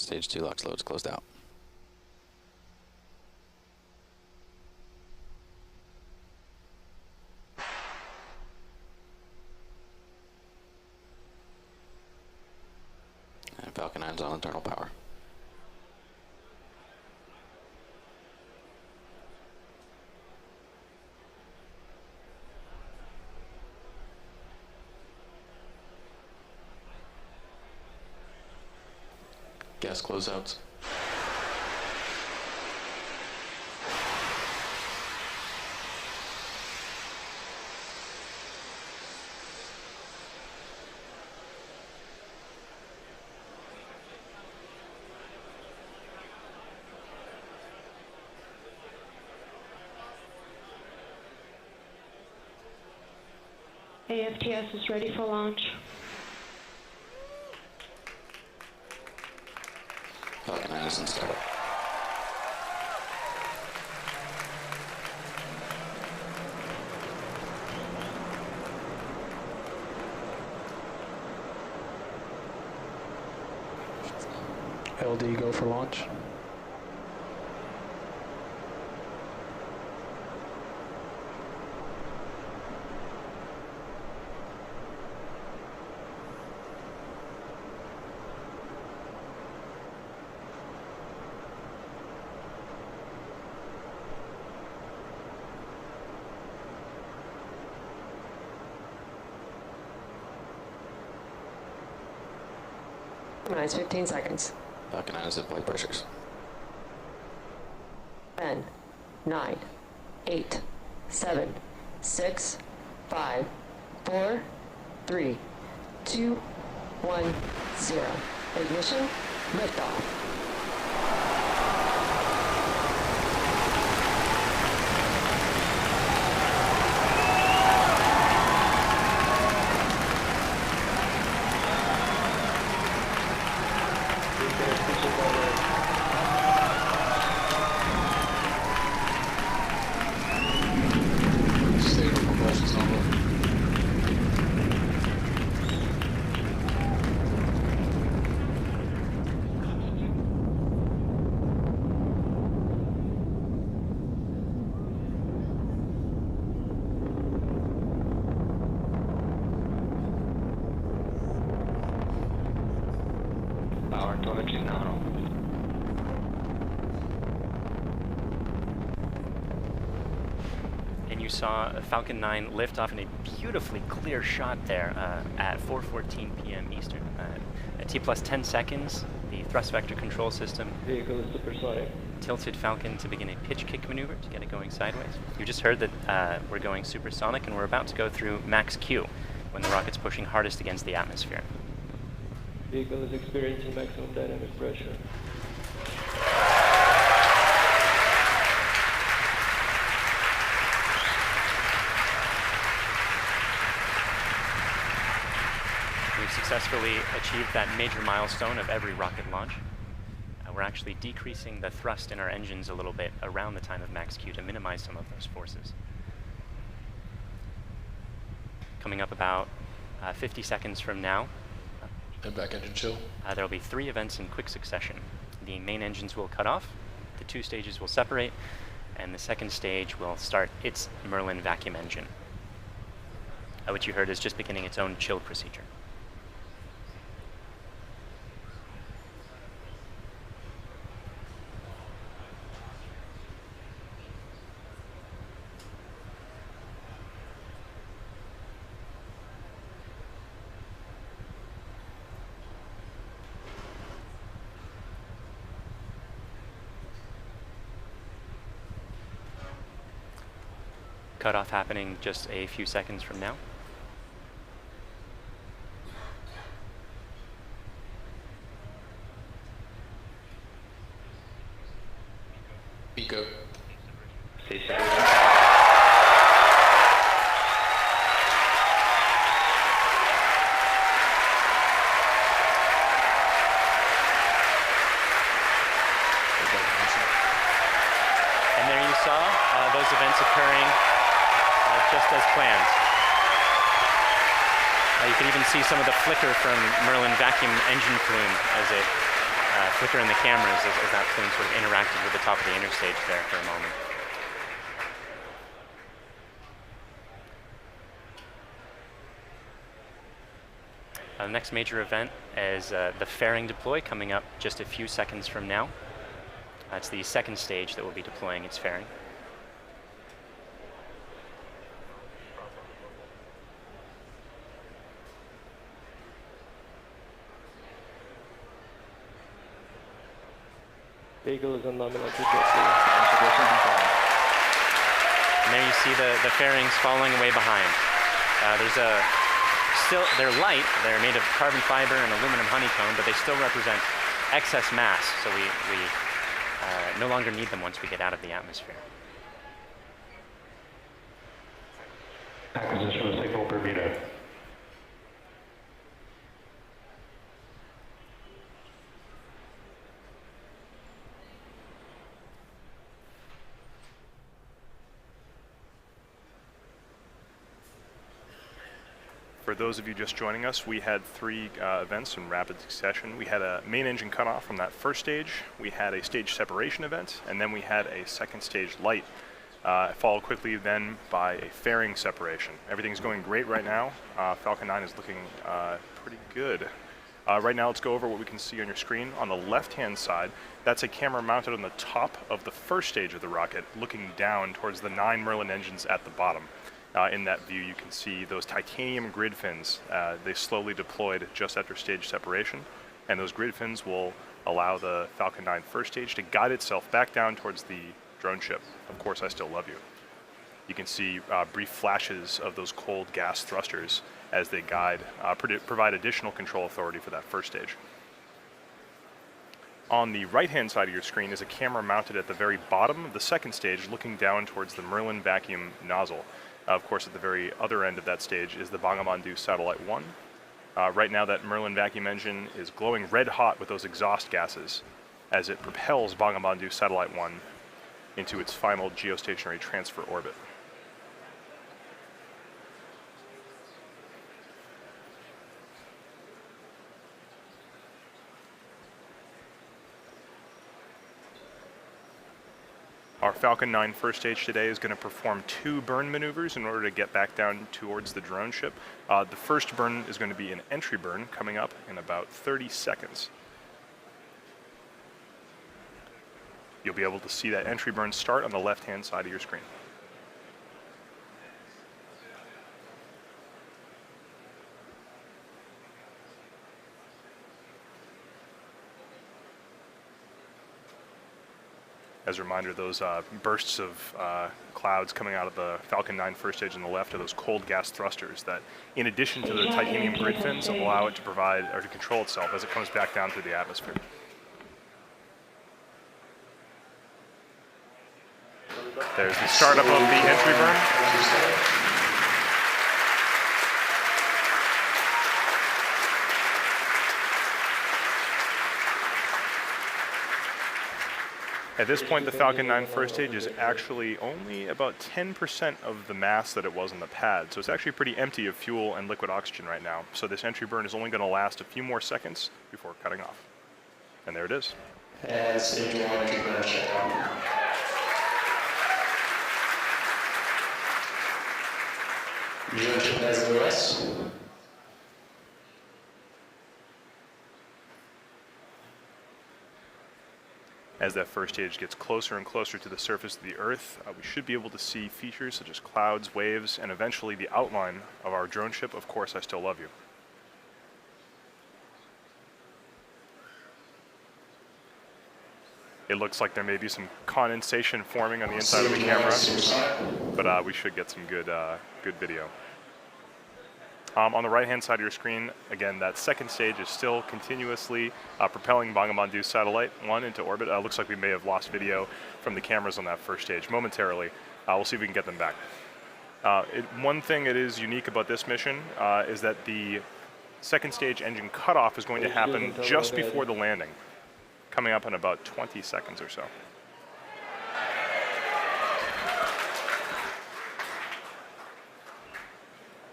Stage 2 LOX loads closed out. And Falcon 9's on internal power. Gas closeouts. AFTS is ready for launch. Falcon 9 is in startup. LD go for launch. Minus 15 seconds. Falcon 9 is at flight pressures. 10, 9, 8, 7, 6, 5, 4, 3, 2, 1, 0. Ignition, liftoff. Power telemetry now. And you saw Falcon 9 lift off in a beautifully clear shot there at 4:14 p.m. Eastern. At T plus 10 seconds, the thrust vector control system Vehicle is supersonic. tilted Falcon to begin a pitch kick maneuver to get it going sideways. You just heard that we're going supersonic and we're about to go through max Q when the rocket's pushing hardest against the atmosphere. Vehicle is experiencing maximum dynamic pressure. We've successfully achieved that major milestone of every rocket launch. We're actually decreasing the thrust in our engines a little bit around the time of max Q to minimize some of those forces. Coming up about 50 seconds from now, And back engine chill. there will be 3 events in quick succession. The main engines will cut off, the 2 stages will separate, and the second stage will start its Merlin vacuum engine, which you heard is just beginning its own chill procedure. Cutoff happening just a few seconds from now. Pico. Stay safe. And there you saw those events occurring just as planned. You can even see some of the flicker from Merlin vacuum engine plume as it flicker in the cameras as that plane sort of interacted with the top of the interstage there for a moment. The next major event is the fairing deploy coming up just a few seconds from now. That's the second stage that will be deploying its fairing. Vehicle is on nominal trajectory. And there you see the fairings following away behind. They're light, they're made of carbon fiber and aluminum honeycomb, but they still represent excess mass, so we no longer need them once we get out of the atmosphere. Acquisition of signal Bermuda. For those of you just joining us, we had three events in rapid succession. We had a main engine cutoff from that first stage, we had a stage separation event, and then we had a second stage light, followed quickly then by a fairing separation. Everything's going great right now. Falcon 9 is looking pretty good. Right now, let's go over what we can see on your screen. On the left-hand side, that's a camera mounted on the top of the first stage of the rocket, looking down towards the 9 Merlin engines at the bottom. In that view, you can see those titanium grid fins. They slowly deployed just after stage separation, and those grid fins will allow the Falcon 9 first stage to guide itself back down towards the drone ship. Of course, I still love you. You can see brief flashes of those cold gas thrusters as they guide, provide additional control authority for that first stage. On the right-hand side of your screen is a camera mounted at the very bottom of the second stage, looking down towards the Merlin vacuum nozzle. Of course, at the very other end of that stage is the Bangabandhu Satellite-1. Right now, that Merlin vacuum engine is glowing red hot with those exhaust gases as it propels Bangabandhu Satellite-1 into its final geostationary transfer orbit. Our Falcon 9 first stage today is going to perform 2 burn maneuvers in order to get back down towards the drone ship. The first burn is going to be an entry burn coming up in about 30 seconds. You'll be able to see that entry burn start on the left-hand side of your screen. As a reminder, those bursts of clouds coming out of the Falcon 9 first stage on the left are those cold gas thrusters that, in addition to the titanium grid fins, allow it to provide or to control itself as it comes back down through the atmosphere. There's the startup of the entry burn. At this point, the Falcon 9 first stage is actually only about 10% of the mass that it was on the pad, so it's actually pretty empty of fuel and liquid oxygen right now. So this entry burn is only going to last a few more seconds before cutting off. And there it is. And stage 1 entry burn shutdown. Drone ship has OS. As that first stage gets closer and closer to the surface of the Earth, we should be able to see features such as clouds, waves, and eventually the outline of our drone ship. Of course, I still love you. It looks like there may be some condensation forming on the inside of the camera, but we should get some good video. On the right-hand side of your screen, again, that second stage is still continuously propelling Bangabandhu Satellite-1 into orbit. Looks like we may have lost video from the cameras on that first stage momentarily. We'll see if we can get them back. One thing that is unique about this mission is that the second stage engine cutoff is going to happen just before the landing, coming up in about 20 seconds or so.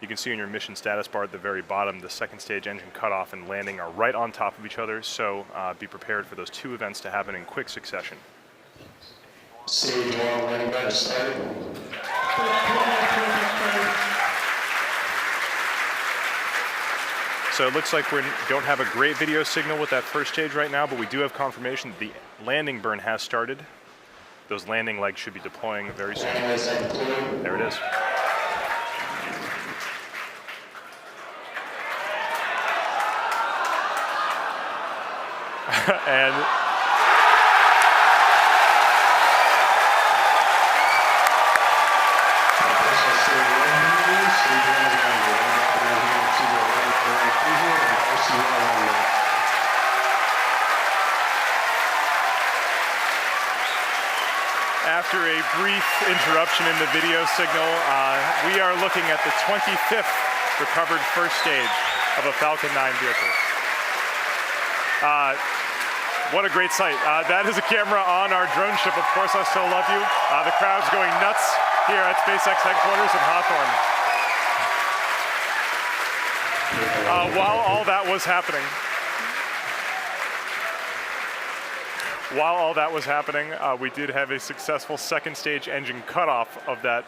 You can see in your mission status bar at the very bottom, the second stage engine cutoff and landing are right on top of each other, so be prepared for those two events to happen in quick succession. Stage 1 landing pad started. So it looks like we don't have a great video signal with that first stage right now, but we do have confirmation that the landing burn has started. Those landing legs should be deploying very soon. There it is. And after a brief interruption in the video signal, we are looking at the 25th recovered first stage of a Falcon 9 vehicle. What a great sight. That is a camera on our drone ship, Of Course I Still Love You. The crowd's going nuts here at SpaceX headquarters in Hawthorne. While all that was happening, we did have a successful second stage engine cutoff of that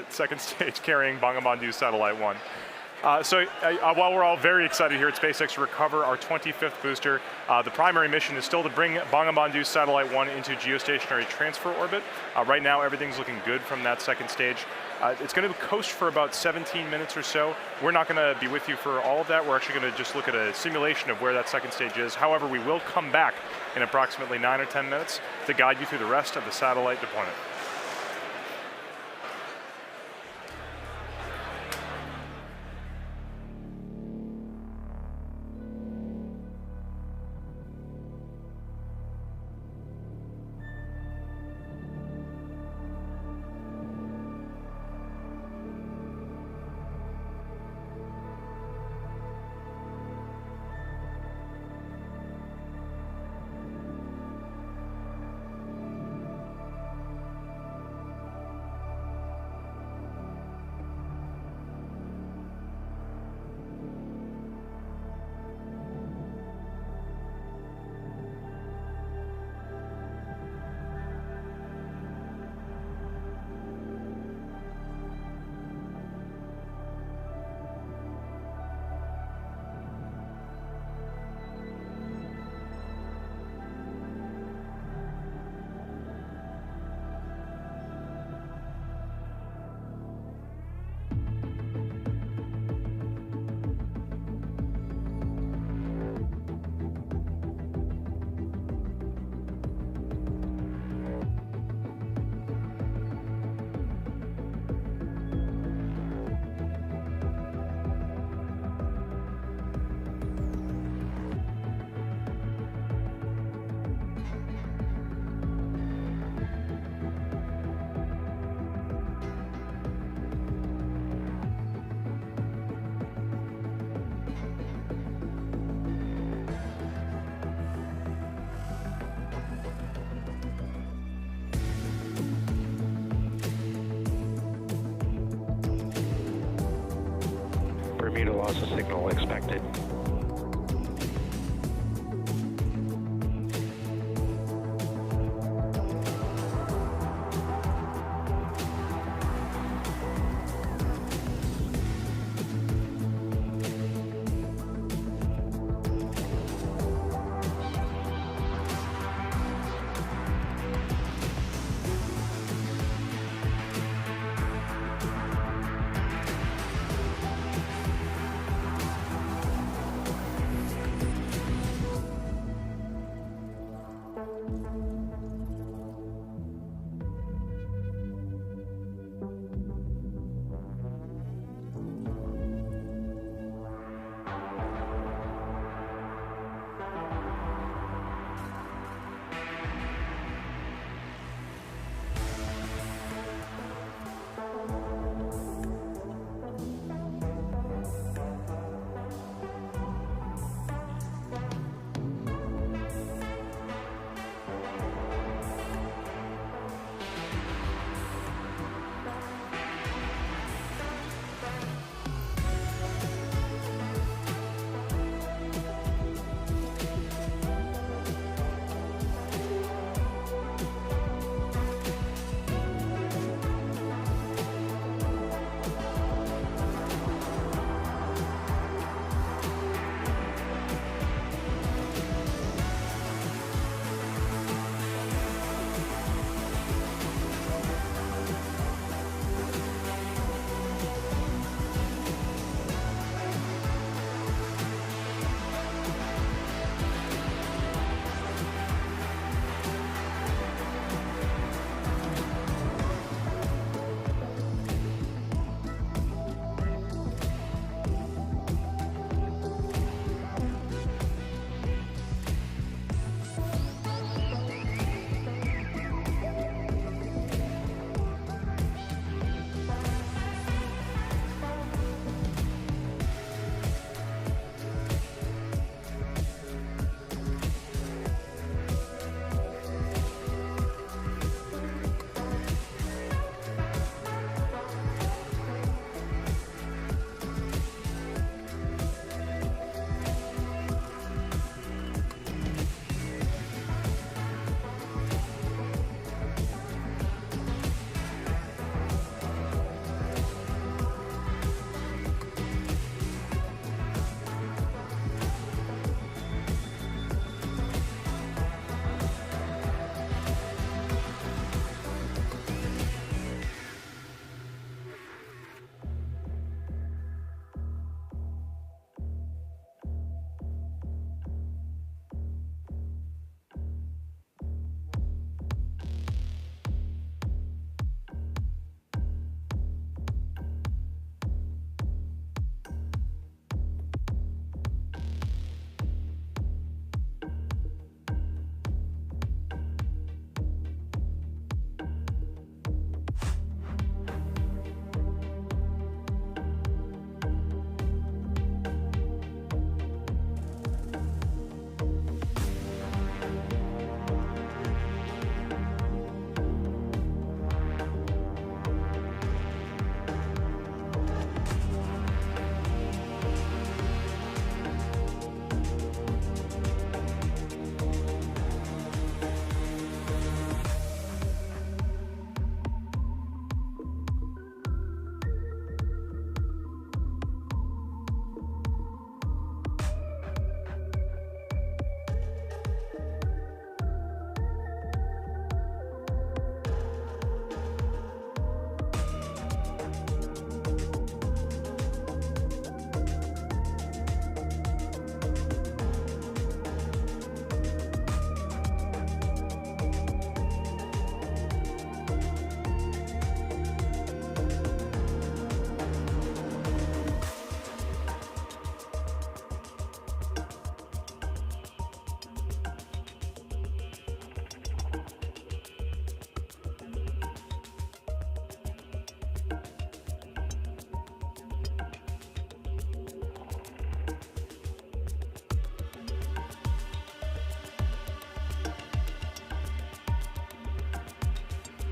second stage carrying Bangabandhu Satellite-1. While we're all very excited here at SpaceX to recover our 25th booster, the primary mission is still to bring Bangabandhu Satellite-1 into geostationary transfer orbit. Right now, everything's looking good from that second stage. It's going to coast for about 17 minutes or so. We're not going to be with you for all of that. We're actually going to just look at a simulation of where that second stage is. However, we will come back in approximately 9 or 10 minutes to guide you through the rest of the satellite deployment. Bermuda loss of signal expected.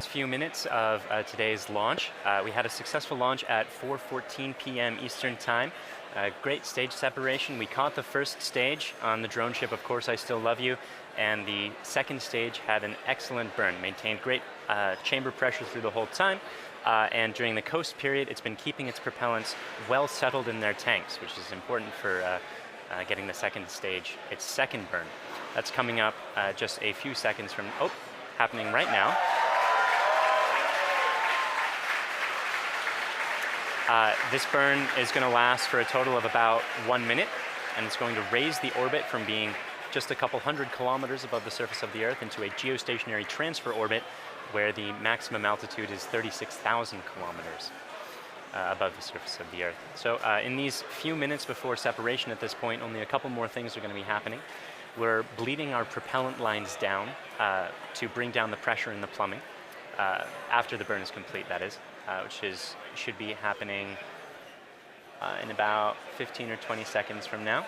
few minutes of today's launch. We had a successful launch at 4:14 p.m. Eastern Time. Great stage separation. We caught the first stage on the drone ship, Of Course I Still Love You, and the second stage had an excellent burn, maintained great chamber pressure through the whole time, and during the coast period, it's been keeping its propellants well settled in their tanks, which is important for getting the second stage, its second burn. That's coming up just a few seconds from, happening right now. This burn is going to last for a total of about 1 minute, and it's going to raise the orbit from being just a couple hundred kilometers above the surface of the Earth into a geostationary transfer orbit where the maximum altitude is 36,000 kilometers above the surface of the Earth. So in these few minutes before separation at this point, only a couple more things are going to be happening. We're bleeding our propellant lines down to bring down the pressure in the plumbing after the burn is complete, that is, which should be happening in about 15 or 20 seconds from now.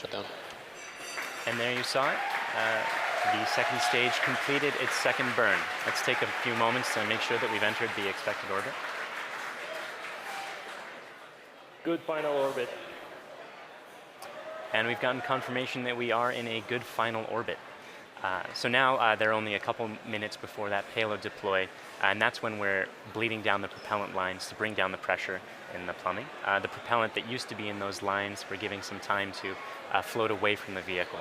Shut down. And there you saw it. The second stage completed its second burn. Let's take a few moments to make sure that we've entered the expected orbit. Good final orbit. And we've gotten confirmation that we are in a good final orbit. So now there are only a couple minutes before that payload deploy, and that's when we're bleeding down the propellant lines to bring down the pressure in the plumbing. The propellant that used to be in those lines, we're giving some time to float away from the vehicle.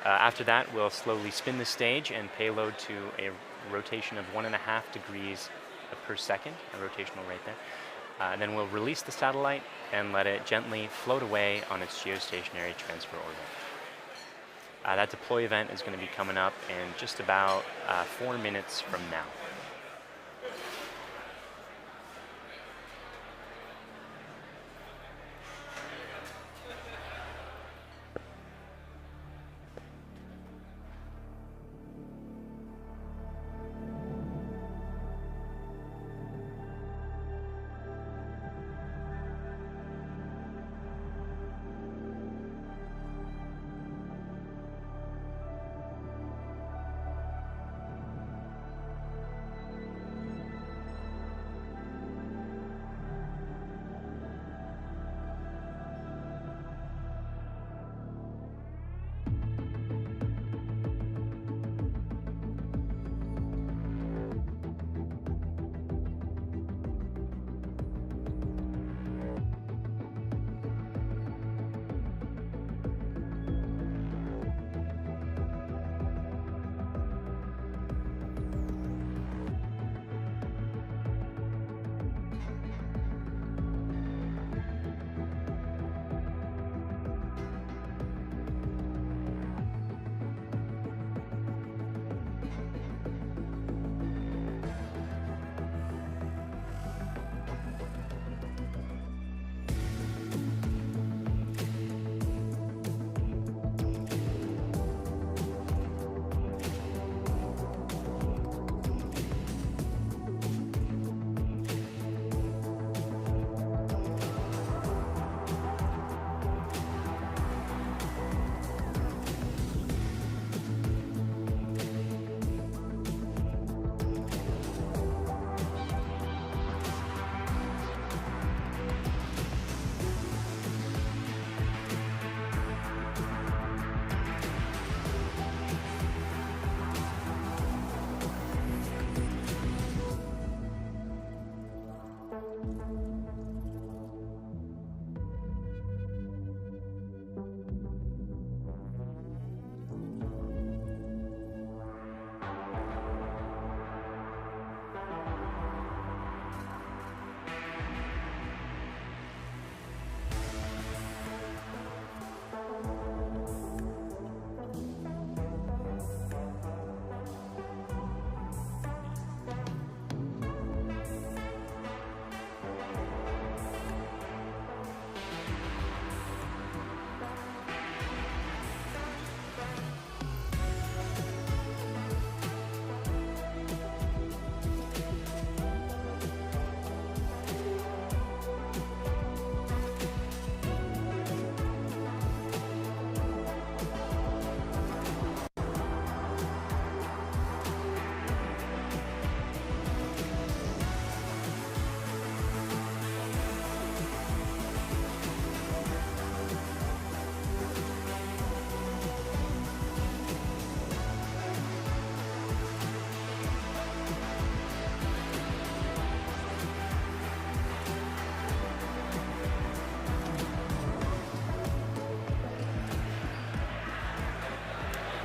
After that, we'll slowly spin the stage and payload to a rotation of 1.5 degrees per second, a rotational rate there. Then we'll release the satellite and let it gently float away on its geostationary transfer orbit. That deploy event is going to be coming up in just about 4 minutes from now.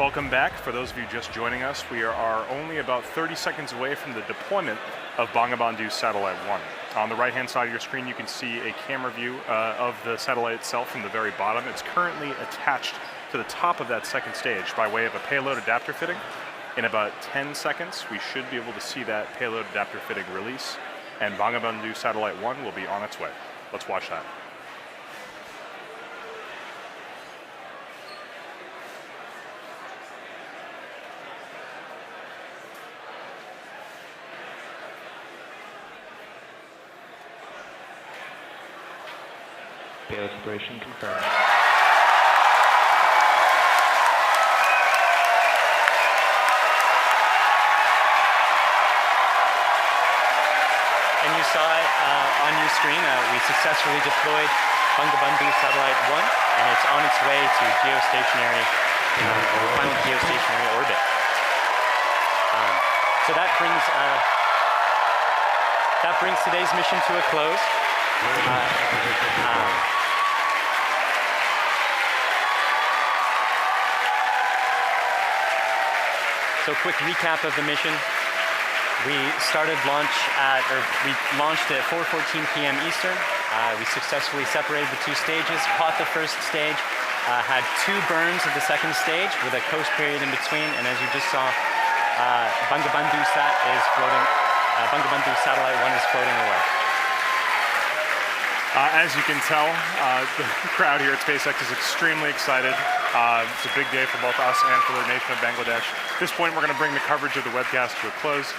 Welcome back. For those of you just joining us, we are only about 30 seconds away from the deployment of Bangabandhu Satellite-1. On the right-hand side of your screen, you can see a camera view of the satellite itself from the very bottom. It's currently attached to the top of that second stage by way of a payload adapter fitting. In about 10 seconds, we should be able to see that payload adapter fitting release, and Bangabandhu Satellite-1 will be on its way. Let's watch that. Payload separation confirmed. And you saw it on your screen. We successfully deployed Bangabandhu Satellite-1, and it's on its way to geostationary, final geostationary orbit. So that brings today's mission to a close. So quick recap of the mission. We launched at 4:14 p.m. Eastern. We successfully separated the two stages, caught the first stage, had 2 burns of the second stage with a coast period in between, and as you just saw, Bangabandhu Satellite-1 is floating away. As you can tell, the crowd here at SpaceX is extremely excited. It's a big day for both us and for the nation of Bangladesh. At this point, we're going to bring the coverage of the webcast to a close.